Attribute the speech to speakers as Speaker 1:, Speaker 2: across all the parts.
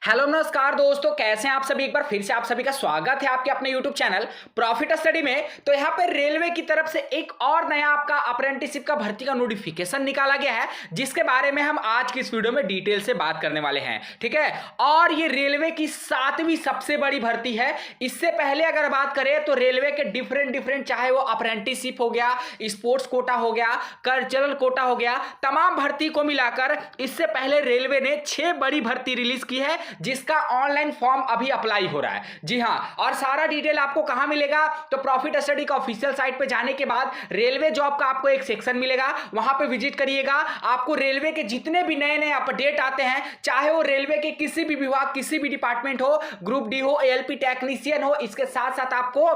Speaker 1: Hello नमस्कार दोस्तों, कैसे हैं आप सभी। एक बार फिर से आप सभी का स्वागत है आपके अपने यूट्यूब चैनल प्रॉफिट स्टडी में। तो यहाँ पे रेलवे की तरफ से एक और नया आपका अप्रेंटिसशिप का भर्ती का नोटिफिकेशन निकाला गया है, जिसके बारे में हम आज की इस वीडियो में डिटेल से बात करने वाले हैं। ठीक है, और ये रेलवे की 7वीं सबसे बड़ी भर्ती है। इससे पहले अगर बात करें तो रेलवे के डिफरेंट चाहे वो अप्रेंटिसशिप हो गया, स्पोर्ट्स कोटा हो गया, कल्चरल कोटा हो गया, तमाम भर्ती को मिलाकर इससे पहले रेलवे ने 6 बड़ी भर्ती रिलीज की है, जिसका ऑनलाइन फॉर्म अभी अप्लाई हो रहा है। जी हां, और सारा डिटेल आपको कहां मिलेगा तो प्रॉफिट स्टडी का ऑफिशियल साइट पे जाने के बाद रेलवे जॉब का आपको एक सेक्शन मिलेगा, वहां पे विजिट करिएगा। आपको रेलवे के जितने भी नए नए अपडेट आते हैं, चाहे वो रेलवे के किसी भी विभाग, किसी भी डिपार्टमेंट हो, ग्रुप डी हो, एएलपी टेक्नीशियन हो, इसके साथ साथ आपको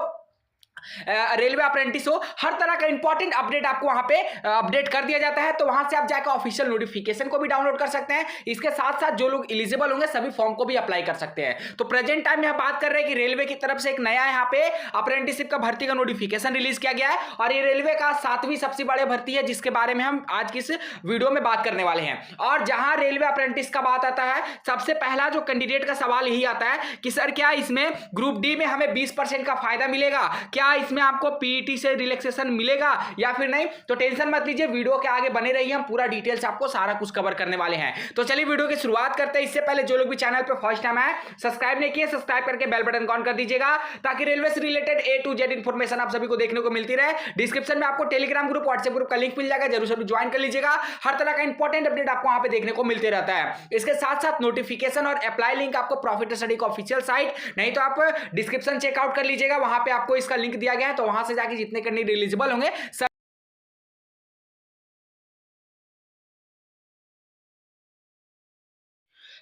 Speaker 1: रेलवे अप्रेंटिस हो, हर तरह का इंपॉर्टेंट अपडेट आपको वहां पे अपडेट कर दिया जाता है। तो वहां से आप जाकर ऑफिशियल नोटिफिकेशन को भी डाउनलोड कर सकते हैं। इसके साथ साथ जो लोग एलिजिबल होंगे सभी फॉर्म को भी अप्लाई कर सकते हैं। तो प्रेजेंट टाइम में हम बात कर रहे हैं कि रेलवे की तरफ से एक नया यहाँ पे अप्रेंटिसशिप का भर्ती का नोटिफिकेशन रिलीज किया गया है, और ये रेलवे का 7वीं सबसे बड़ी भर्ती है, जिसके बारे में हम आज की इस वीडियो में बात करने वाले हैं। और जहां रेलवे अप्रेंटिस का बात आता है, सबसे पहला जो कैंडिडेट का सवाल यही आता है कि सर क्या इसमें ग्रुप डी में हमें 20% का फायदा मिलेगा, क्या इसमें आपको पीईटी से रिलैक्सेशन मिलेगा या फिर नहीं। तो टेंशन मत लीजिए, वीडियो के आगे बने रहिए, हम पूरा डिटेल्स आपको सारा कुछ कवर करने वाले हैं। तो चलिए वीडियो की शुरुआत करते हैं। इससे पहले जो लोग भी चैनल पे फर्स्ट टाइम आए, सब्सक्राइब नहीं किए, सब्सक्राइब करके बेल बटन ऑन कर दीजिएगा, ताकि रेलवे से related A to Z information आप सभी को देखने को मिलती रहे। डिस्क्रिप्शन में आपको टेलीग्राम ग्रुप, व्हाट्सएप ग्रुप का लिंक मिल जाएगा, जरूर ज्वाइन कर लीजिएगा। हर तरह का इंपॉर्टेंट अपडेट आपको वहां पे देखने को मिलते रहता है। इसके साथ साथ नोटिफिकेशन और अप्लाई लिंक आपको प्रॉफिट स्टडी का ऑफिशियल साइट, नहीं तो आप डिस्क्रिप्शन चेकआउट कर लीजिएगा, वहां पे आपको इसका लिंक दिया गया है। तो वहां से जाके जितने कैंडिडेट एलिजिबल होंगे सब।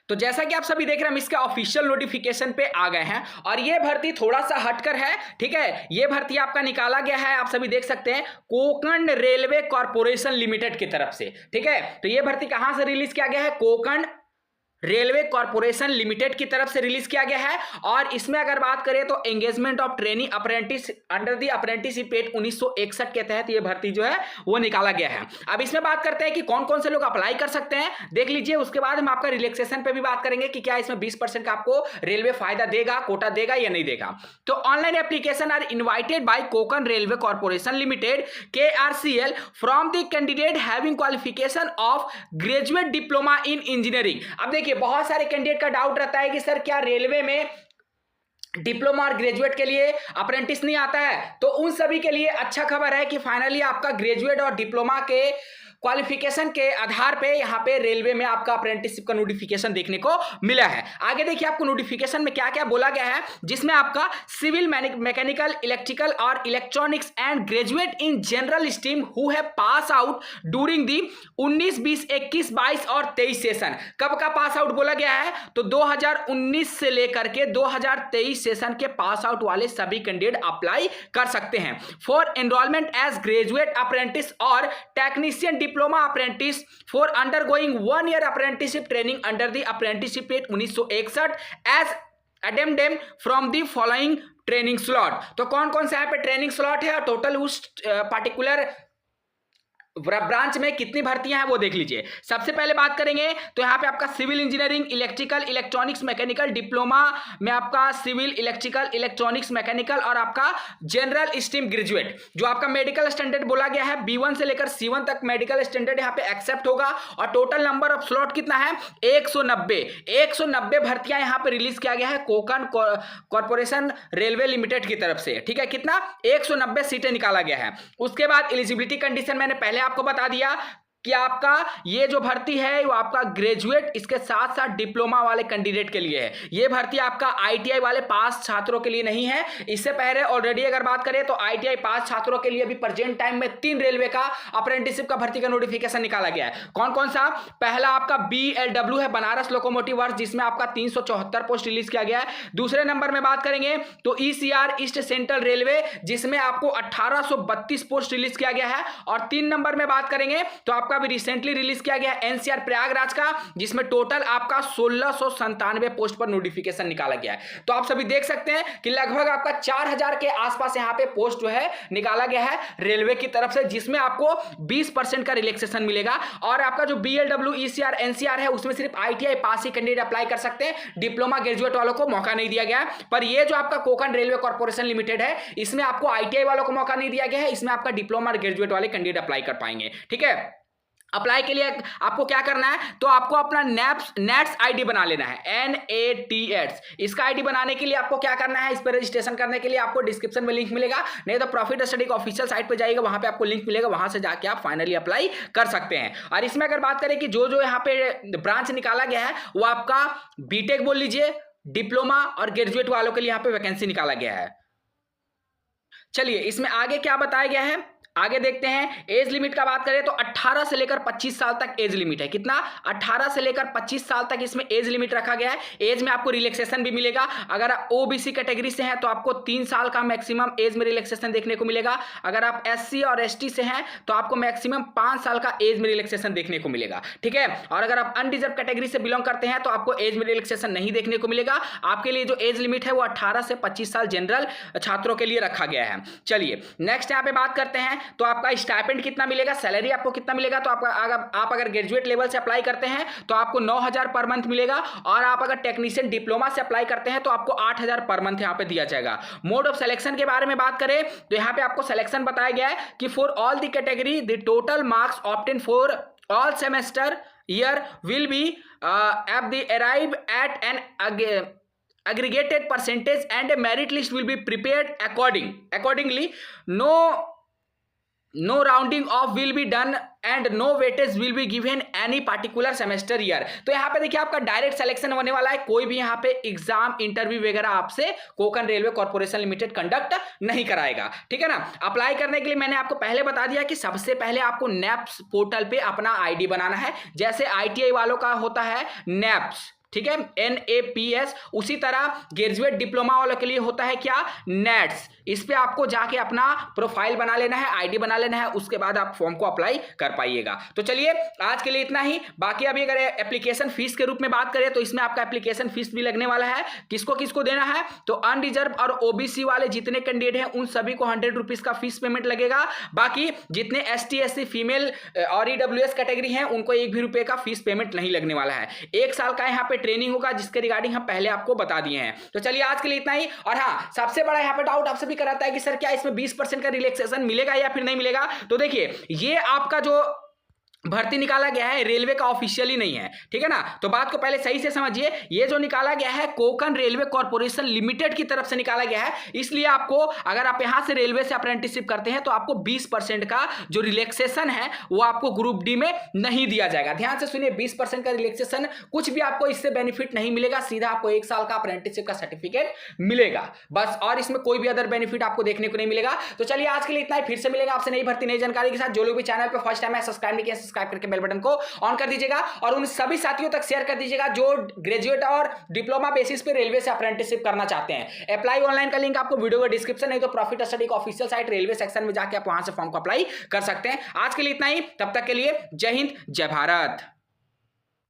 Speaker 1: तो जैसा कि आप सभी देख रहे हैं, हम इसके ऑफिशियल नोटिफिकेशन पे आ गए हैं, और ये भर्ती थोड़ा सा हटकर है। ठीक है, ये भर्ती आपका निकाला गया है, आप सभी देख सकते हैं, कोंकण रेलवे कॉर्पोरेशन लिमिटेड की तरफ से। ठीक है, तो ये भर्ती कहां से रिलीज किया गया है, कोंकण रेलवे कॉर्पोरेशन लिमिटेड की तरफ से रिलीज किया गया है। और इसमें अगर बात करें तो engagement of training apprentice under the apprenticeship act 1961 के तहत ये भर्ती जो है वो निकाला गया है। अब इसमें बात करते हैं कि कौन कौन से लोग अप्लाई कर सकते हैं, देख लीजिए। उसके बाद हम आपका रिलैक्सेशन पे भी बात करेंगे कि क्या इसमें 20% का आपको रेलवे फायदा देगा, कोटा देगा या नहीं देगा। तो online application are invited by Konkan railway corporation limited KRCL from the candidate having qualification of graduate diploma in engineering. अब देखिए, बहुत सारे कैंडिडेट का डाउट रहता है कि सर क्या रेलवे में डिप्लोमा और ग्रेजुएट के लिए अप्रेंटिस नहीं आता है। तो उन सभी के लिए अच्छा खबर है कि फाइनली आपका ग्रेजुएट और डिप्लोमा के क्वालिफिकेशन के आधार पे यहाँ पे रेलवे में आपका अप्रेंटिसशिप का नोटिफिकेशन देखने को मिला है। आगे देखिए, आपको नोटिफिकेशन में क्या क्या बोला गया है, जिसमें आपका सिविल, मैकेनिकल, इलेक्ट्रिकल और electronics and graduate in general stream who have pass out during the 19, 20, 21, 22 और 23 सेशन। कब का पास आउट बोला गया है तो 2019 से लेकर के 2023 सेशन के पास आउट वाले सभी कैंडिडेट अप्लाई कर सकते हैं for enrolment as graduate apprentice और technician diploma apprentice for undergoing 1 year apprenticeship training under the apprenticeship act 1961 as addendum from the following training slot. तो कौन कौन सा यहाँ पे ट्रेनिंग स्लॉट है और टोटल उस पार्टिकुलर ब्रांच में कितनी भर्तियां हैं वो देख लीजिए। सबसे पहले बात करेंगे तो यहाँ पे आपका civil engineering, electrical, electronics, mechanical, diploma में आपका सिविल, इलेक्ट्रिकल, इलेक्ट्रॉनिक्स, मैकेनिकल और आपका जनरल स्ट्रीम ग्रेजुएट। जो आपका मेडिकल स्टैंडर्ड बोला गया है B1 से लेकर C1 तक मेडिकल स्टैंडर्ड यहाँ पे एक्सेप्ट होगा। और टोटल नंबर ऑफ स्लॉट कितना है 190 भर्तियां यहाँ पे रिलीज किया गया है कोंकण कॉर्पोरेशन रेलवे लिमिटेड की तरफ से। ठीक है, कितना 190 सीटें निकाला गया है। उसके बाद एलिजिबिलिटी कंडीशन मैंने पहले आपको बता दिया कि आपका ये जो भर्ती है वो आपका ग्रेजुएट, इसके साथ साथ डिप्लोमा वाले कैंडिडेट के लिए है। ये भर्ती आपका ITI वाले पास छात्रों के लिए नहीं है। इससे पहले ऑलरेडी अगर बात करें तो ITI पास छात्रों के लिए अभी प्रेजेंट टाइम में 3 रेलवे का अप्रेंटिसशिप का भर्ती का नोटिफिकेशन निकाला गया है। कौन कौन सा, पहला आपका BLW है, बनारस लोकोमोटिव वर्क्स, जिसमें आपका 374 पोस्ट रिलीज किया गया है। दूसरे नंबर में बात करेंगे तो ECR ईस्ट सेंट्रल रेलवे, जिसमें आपको 1832 पोस्ट रिलीज किया गया है। और 3 नंबर में बात करेंगे तो आपका आपका भी रिसेंटली रिलीज किया गया एनसीआर प्रयागराज का, जिसमें टोटल आपका 1697 पोस्ट पर नोटिफिकेशन निकाला गया है। तो आप सभी देख सकते हैं कि लगभग आपका 4000 के आसपास यहां पे पोस्ट जो है निकाला गया है रेलवे की तरफ से, जिसमें आपको 20% का रिलैक्सेशन मिलेगा। और आपका जो बीएलडब्ल्यू, ईसीआर, एनसीआर है उसमें सिर्फ आईटीआई पास ही कैंडिडेट अप्लाई कर सकते हैं, डिप्लोमा ग्रेजुएट वालों को मौका नहीं दिया गया है। पर ये जो आपका कोकण रेलवे कॉर्पोरेशन लिमिटेड है, इसमें आपको आईटीआई वालों को मौका नहीं दिया गया है, इसमें आपका डिप्लोमा और ग्रेजुएट वाले कैंडिडेट अप्लाई कर पाएंगे। ठीक है, अप्लाई के लिए आपको क्या करना है, तो आपको अपना नेट्स आईडी बना लेना है, NATS। इसका आईडी बनाने के लिए आपको क्या करना है, इस पर रजिस्ट्रेशन करने के लिए आपको डिस्क्रिप्शन में लिंक मिलेगा, नहीं तो प्रॉफिट स्टडी का ऑफिशियल साइट पे जाइएगा, वहां पे आपको लिंक मिलेगा, वहां से जाके आप फाइनली अप्लाई कर सकते हैं। और इसमें अगर बात करें कि जो यहाँ पे ब्रांच निकाला गया है वो आपका बीटेक बोल लीजिए, डिप्लोमा और ग्रेजुएट वालों के लिए यहाँ पे वैकेंसी निकाला गया है। चलिए इसमें आगे क्या बताया गया है, आगे देखते हैं। एज लिमिट का बात करें तो 18 से लेकर 25 साल तक एज लिमिट है। कितना? 18 से लेकर 25 साल तक इसमें एज लिमिट रखा गया है। एज में आपको रिलैक्सेशन भी मिलेगा। अगर आप ओबीसी कैटेगरी से हैं तो आपको 3 साल का मैक्सिमम एज में रिलैक्सेशन देखने को मिलेगा। अगर आप एससी और एसटी से हैं तो आपको मैक्सिमम 5 साल का एज में रिलैक्सेशन देखने को मिलेगा। ठीक है, और अगर आप अनरिजर्व कैटेगरी से बिलोंग करते हैं तो आपको एज में रिलैक्सेशन नहीं देखने को मिलेगा। आपके लिए जो एज लिमिट है वो 18 से 25 साल जनरल छात्रों के लिए रखा गया है। चलिए नेक्स्ट यहाँ पे बात करते हैं, तो आपका स्टाइपेंड कितना मिलेगा, सैलरी आपको कितना मिलेगा। तो आप अगर ग्रेजुएट लेवल से अप्लाई करते हैं तो आपको 9000 पर मंथ मिलेगा, और आप अगर टेक्नीशियन डिप्लोमा से अप्लाई करते हैं तो आपको 8000 पर मंथ यहां पे दिया जाएगा। मोड ऑफ सिलेक्शन के बारे में बात करें तो यहां पे आपको सिलेक्शन बताया गया है कि for all the category the total marks obtain for all semester year will be at the arrive at an aggregated percentage and a merit list will be prepared accordingly. No rounding off will be done and no weightage will be given any particular semester year। तो यहाँ पे देखिए आपका direct selection होने वाला है, कोई भी यहाँ पे एग्जाम इंटरव्यू वगैरह आपसे Konkan railway corporation limited conduct नहीं कराएगा। ठीक है ना। अप्लाई करने के लिए मैंने आपको पहले बता दिया कि सबसे पहले आपको नैप्स पोर्टल पे अपना आईडी बनाना है, जैसे आईटीआई वालों का होता है नैप्स, ठीक है, NAPS, उसी तरह ग्रेजुएट डिप्लोमा वालों के लिए होता है क्या, नेट्स। इस पे आपको जाके अपना प्रोफाइल बना लेना है, आईडी बना लेना है, उसके बाद आप फॉर्म को अप्लाई कर पाइएगा। तो चलिए आज के लिए इतना ही। बाकी अभी अगर एप्लीकेशन फीस के रूप में बात करें तो इसमें आपका एप्लीकेशन फीस भी लगने वाला है। किसको किसको देना है, तो अनरिजर्व और ओबीसी वाले जितने कैंडिडेट हैं उन सभी को 100 रुपीज का फीस पेमेंट लगेगा। बाकी जितने ST SC फीमेल और EWS कैटेगरी हैं उनको 1 भी रुपए का फीस पेमेंट नहीं लगने वाला है। 1 साल का यहाँ पे ट्रेनिंग होगा, जिसके रिगार्डिंग हम पहले आपको बता दिए हैं। तो चलिए आज के लिए इतना ही। और हाँ, सबसे बड़ा यहाँ पे डाउट आप सभी कराता है कि सर क्या इसमें 20% का रिलैक्सेशन मिलेगा या फिर नहीं मिलेगा। तो देखिए ये आपका जो भर्ती निकाला गया है रेलवे का ऑफिशियली नहीं है, ठीक है ना। तो बात को पहले सही से समझिए, ये जो निकाला गया है कोकण रेलवे कॉर्पोरेशन लिमिटेड की तरफ से निकाला गया है, इसलिए आपको अगर आप यहां से रेलवे से अप्रेंटिसशिप करते हैं तो आपको 20% का जो रिलैक्सेशन है वो आपको ग्रुप डी में नहीं दिया जाएगा। ध्यान से सुनिए, 20% का रिलैक्सेशन, कुछ भी आपको इससे बेनिफिट नहीं मिलेगा, सीधा आपको 1 साल का अप्रेंटिसशिप का सर्टिफिकेट मिलेगा बस, और इसमें कोई भी अदर बेनिफिट आपको देखने को नहीं मिलेगा। तो चलिए आज के लिए इतना ही, फिर से मिलेगा आपसे नई भर्ती नई जानकारी के साथ। जो लोग भी चैनल पर फर्स्ट टाइम है सब्सक्राइब नहीं किया, सब्सक्राइब करके बेल बटन को ऑन कर दीजिएगा, और उन सभी साथियों तक शेयर कर दीजिएगा जो ग्रेजुएट और डिप्लोमा बेसिस पे रेलवे से अप्रेंटिसशिप करना चाहते हैं। अप्लाई ऑनलाइन का लिंक आपको वीडियो का डिस्क्रिप्शन, नहीं तो प्रॉफिट स्टडी का ऑफिशियल साइट रेलवे सेक्शन में जाके आप वहां से फॉर्म को अप्लाई कर सकते हैं। आज के लिए इतना ही, तब तक के लिए जय हिंद जय भारत।